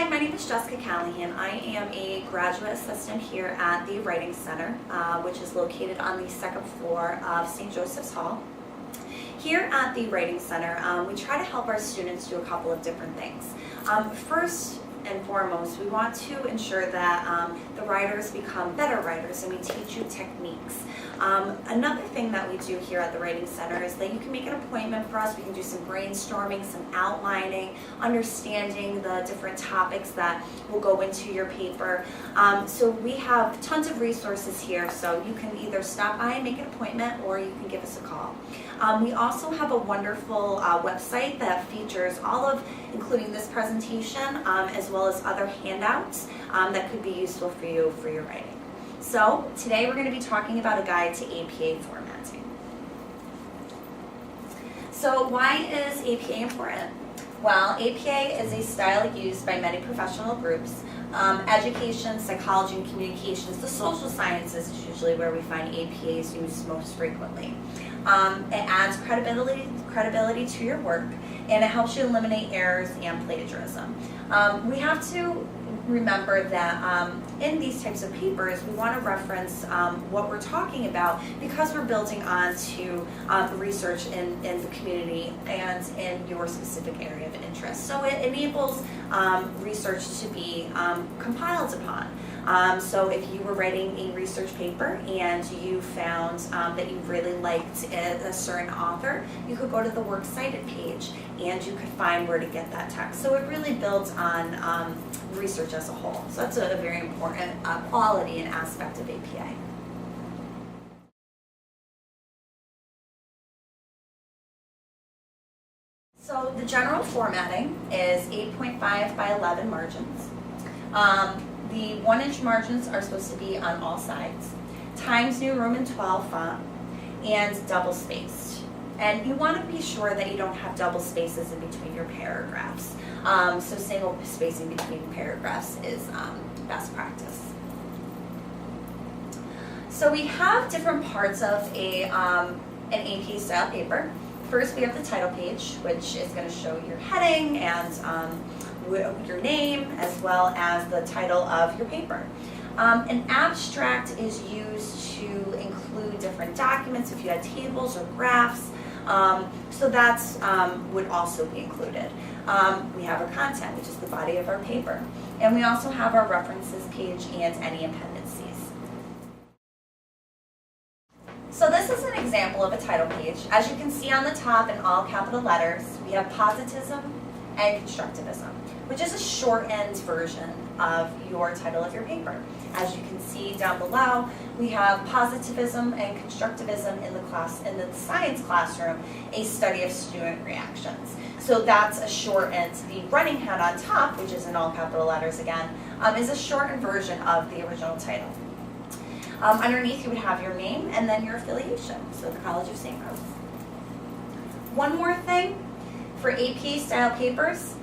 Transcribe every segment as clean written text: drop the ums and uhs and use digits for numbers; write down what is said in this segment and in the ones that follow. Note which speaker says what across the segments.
Speaker 1: Hi, my name is Jessica Callahan. I am a graduate assistant here at the Writing Center, which is located on the second floor of St. Joseph's Hall. Here at the Writing Center, we try to help our students do a couple of different things. First and foremost, we want to ensure that the writers become better writers, and we teach you techniques. Another thing that we do here at the Writing Center is that you can make an appointment for us. We can do some brainstorming, some outlining, understanding the different topics that will go into your paper. So we have tons of resources here, so you can either stop by and make an appointment, or you can give us a call. We also have a wonderful website that features all of, including this presentation, as well as other handouts that could be useful for you for your writing. So today we're going to be talking about a guide to APA formatting. So why is APA important? Well, APA is a style used by many professional groups. Education, psychology, and communications, the social sciences is usually where we find APAs used most frequently. It adds credibility to your work, and it helps you eliminate errors and plagiarism. We have to remember that in these types of papers, we want to reference what we're talking about, because we're building on to research in the community and in your specific area of interest. So it enables research to be compiled upon. So if you were writing a research paper and you found that you really liked a certain author, you could go to the Works Cited page and you could find where to get that text. So it really builds on research as a whole. So that's a very important quality and aspect of APA. So the general formatting is 8.5 by 11 margins. The 1-inch margins are supposed to be on all sides, Times New Roman 12 font, and double spaced. And you want to be sure that you don't have double spaces in between your paragraphs. So single spacing between paragraphs is best practice. So we have different parts of an AP style paper. First, we have the title page, which is going to show your heading and your name, as well as the title of your paper. An abstract is used to include different documents if you had tables or graphs, so that's would also be included. We have our content, which is the body of our paper, and we also have our references page and any appendices. So this is an example of a title page. As you can see on the top in all capital letters, we have positivism and constructivism, which is a shortened version of your title of your paper. As you can see down below, we have positivism and constructivism in the science classroom, a study of student reactions. So that's a shortened. The running head on top, which is in all capital letters again, is a shortened version of the original title. Underneath you would have your name and then your affiliation, so the College of St. Rose. One more thing, for AP style papers,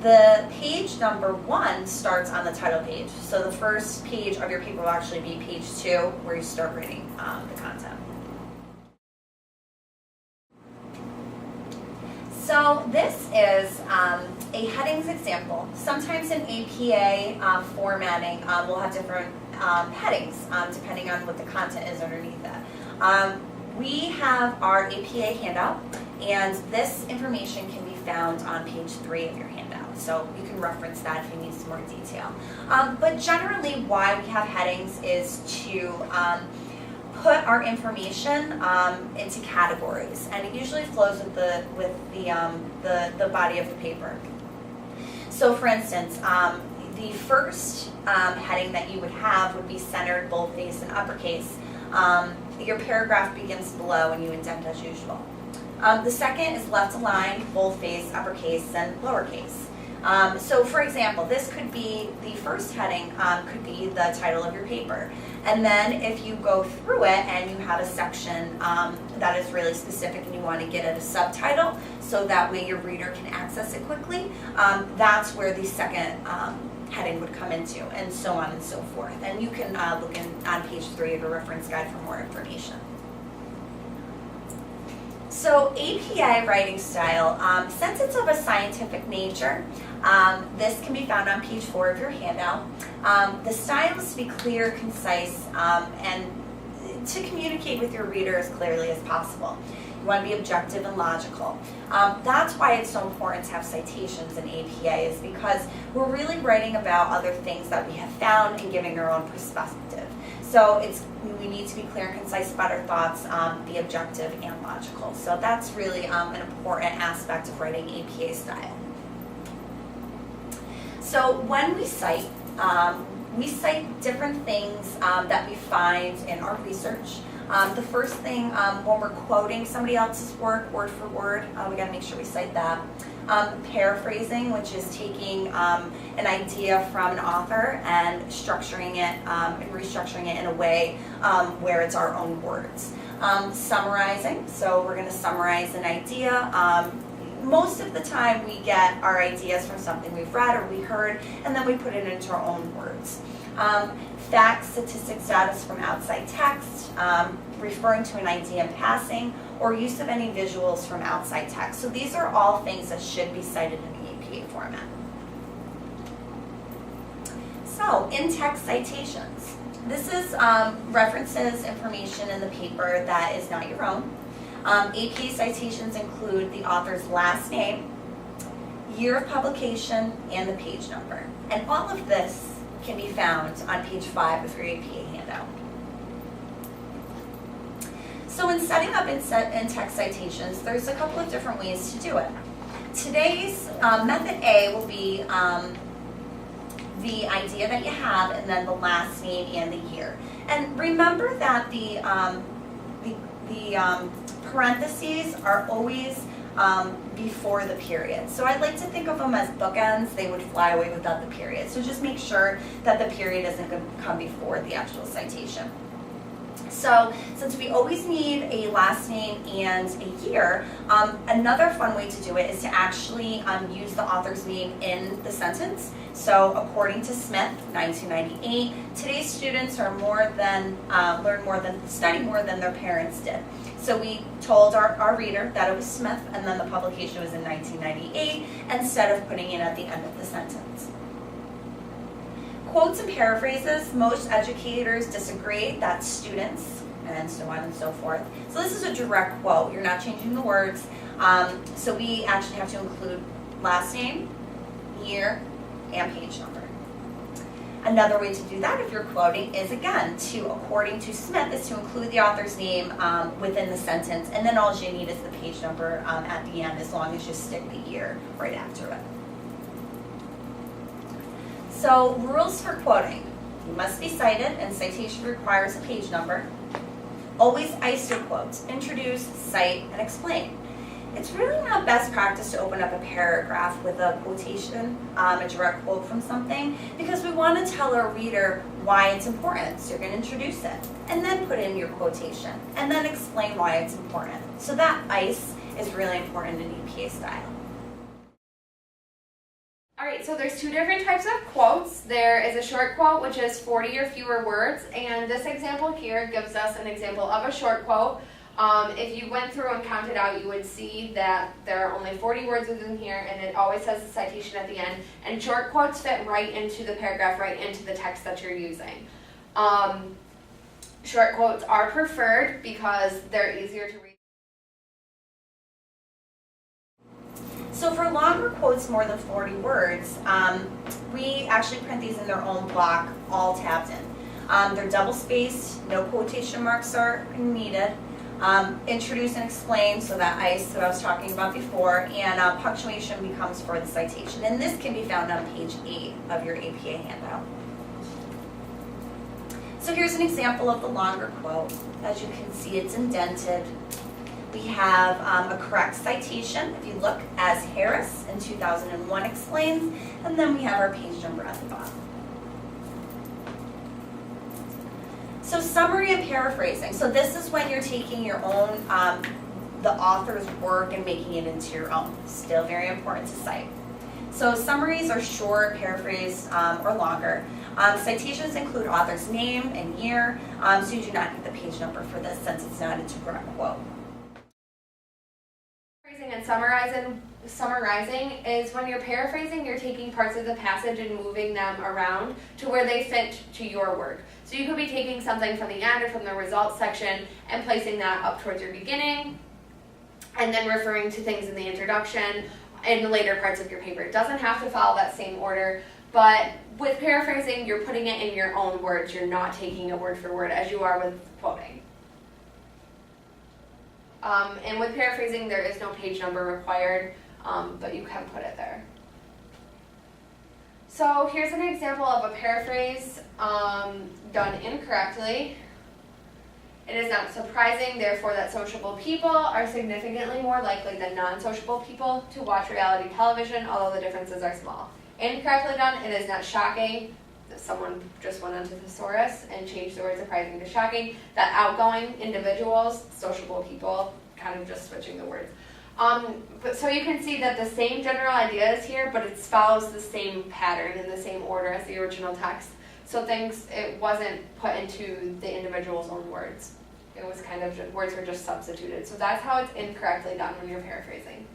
Speaker 1: the page number 1 starts on the title page. So the first page of your paper will actually be page 2, where you start reading the content. So this is a headings example. Sometimes in APA formatting, we'll have different headings depending on what the content is underneath that. We have our APA handout, and this information can be found on page 3 of your handout. So you can reference that if you need some more detail. But generally, why we have headings is to put our information into categories, and it usually flows with the body of the paper. So, for instance, the first heading that you would have would be centered, boldface, and uppercase. Your paragraph begins below and you indent as usual. The second is left aligned, boldface, uppercase, and lowercase. So for example, this could be, the first heading could be the title of your paper. And then if you go through it and you have a section that is really specific and you want to get at a subtitle so that way your reader can access it quickly, that's where the second heading would come into, and so on and so forth. And you can look on page 3 of your reference guide for more information. So APA writing style, since it's of a scientific nature, this can be found on page 4 of your handout. The style is to be clear, concise, and to communicate with your reader as clearly as possible. You want to be objective and logical. That's why it's so important to have citations in APA, is because we're really writing about other things that we have found and giving our own perspective. So we need to be clear and concise about our thoughts, be objective and logical. So that's really an important aspect of writing APA style. So when we cite different things that we find in our research. The first thing, when we're quoting somebody else's work, word for word, we got to make sure we cite that. Paraphrasing, which is taking an idea from an author and structuring it and restructuring it in a way where it's our own words. Summarizing, so we're going to summarize an idea. Most of the time we get our ideas from something we've read or we heard, and then we put it into our own words. Facts, statistics, data from outside text, referring to an idea in passing, or use of any visuals from outside text. So these are all things that should be cited in the APA format. So, in-text citations. This is references, information in the paper that is not your own. APA citations include the author's last name, year of publication, and the page number. And all of this can be found on page 5 of your APA handout. So in setting up in-text citations, there's a couple of different ways to do it. Today's method A will be the idea that you have and then the last name and the year. And remember that the parentheses are always before the period. So I'd like to think of them as bookends. They would fly away without the period. So just make sure that the period isn't going to come before the actual citation. So since we always need a last name and a year, another fun way to do it is to actually use the author's name in the sentence. So according to Smith, 1998, today's students are study more than their parents did. So we told our reader that it was Smith, and then the publication was in 1998, instead of putting it at the end of the sentence. Quotes and paraphrases, most educators disagree, that's students, and so on and so forth. So this is a direct quote, you're not changing the words, so we actually have to include last name, year, and page number. Another way to do that, if you're quoting, is again, according to Smith, is to include the author's name within the sentence, and then all you need is the page number at the end, as long as you stick the year right after it. So, rules for quoting. You must be cited, and citation requires a page number. Always ice your quotes. Introduce, cite, and explain. It's really not best practice to open up a paragraph with a quotation, a direct quote from something, because we want to tell our reader why it's important. So you're going to introduce it, and then put in your quotation, and then explain why it's important. So that ice is really important in EPA style.
Speaker 2: Alright, so there's two different types of quotes. There is a short quote, which is 40 or fewer words, and this example here gives us an example of a short quote. If you went through and counted out, you would see that there are only 40 words within here, and it always has the citation at the end, and short quotes fit right into the paragraph, right into the text that you're using. Short quotes are preferred because they're easier to read.
Speaker 1: So for longer quotes, more than 40 words, we actually print these in their own block, all tabbed in. They're double-spaced, no quotation marks are needed. Introduce and explain, so that ice that I was talking about before, and punctuation becomes for the citation. And this can be found on page 8 of your APA handout. So here's an example of the longer quote. As you can see, it's indented. We have a correct citation, if you look, as Harris in 2001 explains, and then we have our page number at the bottom. So summary and paraphrasing. So this is when you're taking your own, the author's work and making it into your own. Still very important to cite. So summaries are short, paraphrased, or longer. Citations include author's name and year, so you do not need the page number for this since it's not a direct quote.
Speaker 2: summarizing is when you're paraphrasing, you're taking parts of the passage and moving them around to where they fit to your work. So you could be taking something from the end or from the results section and placing that up towards your beginning, and then referring to things in the introduction in the later parts of your paper. It doesn't have to follow that same order, but with paraphrasing, you're putting it in your own words. You're not taking it word for word as you are with quoting. And with paraphrasing, there is no page number required, but you can put it there. So here's an example of a paraphrase done incorrectly. It is not surprising, therefore, that sociable people are significantly more likely than non-sociable people to watch reality television, although the differences are small. Incorrectly done, it is not shocking. Someone just went onto thesaurus and changed the word surprising to shocking. That outgoing individuals, sociable people, kind of just switching the words. But so you can see that the same general idea is here, but it follows the same pattern in the same order as the original text. So it wasn't put into the individual's own words. It was kind of words were just substituted. So that's how it's incorrectly done when you're paraphrasing.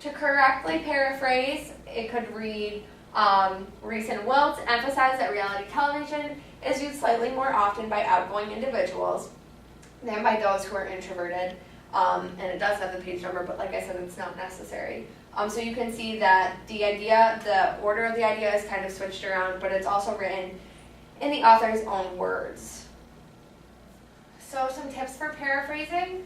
Speaker 2: To correctly paraphrase, it could read, recent Wilts emphasize that reality television is used slightly more often by outgoing individuals than by those who are introverted. And it does have the page number, but like I said, it's not necessary. So you can see that the order of the idea is kind of switched around, but it's also written in the author's own words. So some tips for paraphrasing.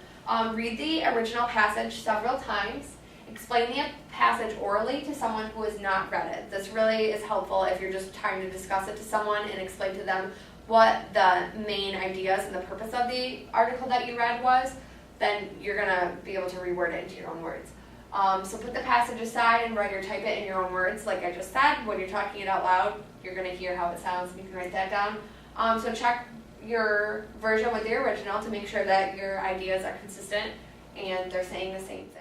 Speaker 2: Read the original passage several times. Explain the passage orally to someone who has not read it. This really is helpful if you're just trying to discuss it to someone and explain to them what the main ideas and the purpose of the article that you read was. Then you're going to be able to reword it into your own words. So put the passage aside and write or type it in your own words. Like I just said, when you're talking it out loud, you're going to hear how it sounds and you can write that down. So check your version with the original to make sure that your ideas are consistent and they're saying the same thing.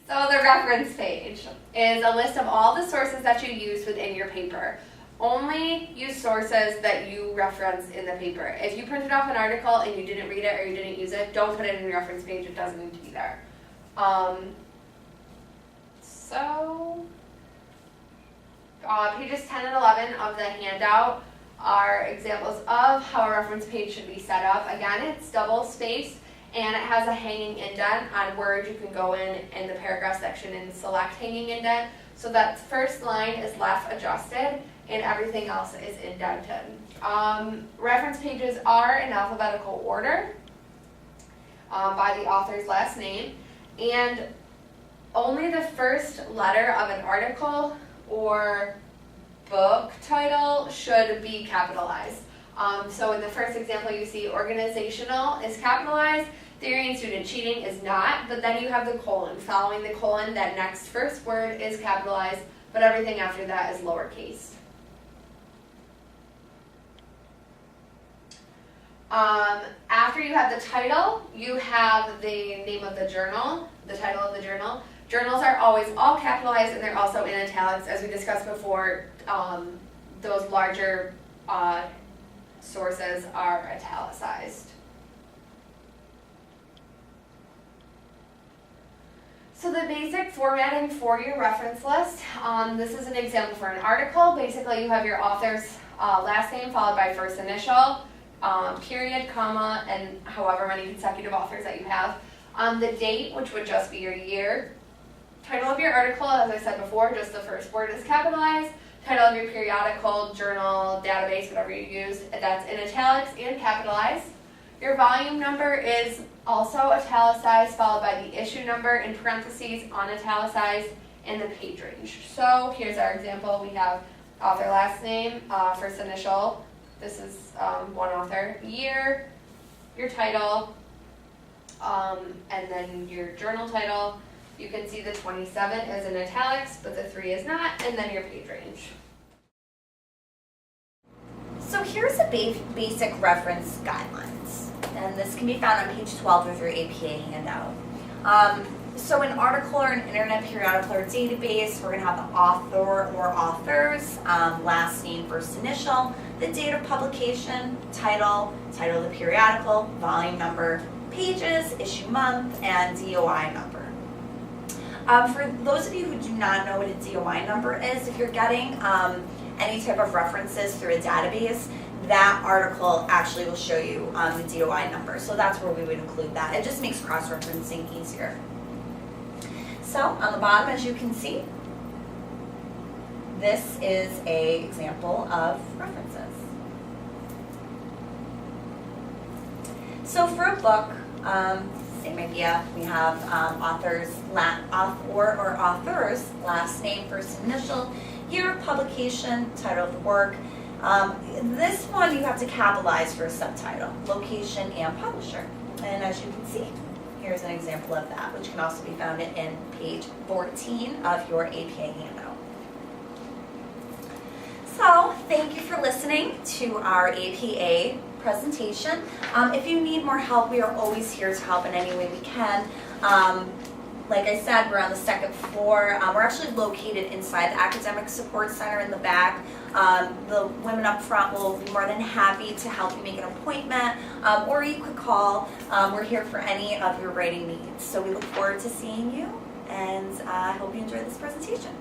Speaker 2: So the reference page is a list of all the sources that you use within your paper. Only use sources that you reference in the paper. If you printed off an article and you didn't read it or you didn't use it, don't put it in your reference page. It doesn't need to be there. Pages 10 and 11 of the handout are examples of how a reference page should be set up. Again, it's double spaced and it has a hanging indent on words. You can go in the paragraph section and select hanging indent. So that first line is left adjusted and everything else is indented. Reference pages are in alphabetical order by the author's last name, and only the first letter of an article or book title should be capitalized. So in the first example you see organizational is capitalized, theory and student cheating is not, but then you have the colon. Following the colon, that next first word is capitalized, but everything after that is lowercase. After you have the title, you have the name of the journal, the title of the journal. Journals are always all capitalized and they're also in italics. As we discussed before, those larger sources are italicized. So the basic formatting for your reference list, this is an example for an article. Basically you have your author's last name followed by first initial, period, comma, and however many consecutive authors that you have. The date, which would just be your year. Title of your article, as I said before, just the first word is capitalized. Title of your periodical, journal, database, whatever you use, that's in italics and capitalized. Your volume number is also italicized, followed by the issue number in parentheses, unitalicized, and the page range. So here's our example. We have author last name, first initial. This is one author. Year, your title, and then your journal title. You can see the 27 is in italics, but the 3 is not, and then your page range.
Speaker 1: So here's a basic reference guidelines, and this can be found on page 12 of your APA handout. So an article or an internet periodical or database, we're going to have the author or authors, last name, first initial, the date of publication, title of the periodical, volume number, pages, issue month, and DOI number. For those of you who do not know what a DOI number is, if you're getting any type of references through a database, that article actually will show you the DOI number. So that's where we would include that. It just makes cross-referencing easier. So on the bottom, as you can see, this is an example of references. So for a book, same idea. We have author's last name, first initial, year of publication, title of the work. This one you have to capitalize for a subtitle, location, and publisher. And as you can see, here's an example of that, which can also be found in page 14 of your APA handout. So, thank you for listening to our APA presentation. If you need more help, we are always here to help in any way we can. Like I said, we're on the second floor. We're actually located inside the Academic Support Center in the back. The women up front will be more than happy to help you make an appointment, or you could call. We're here for any of your writing needs. So we look forward to seeing you, and I hope you enjoyed this presentation.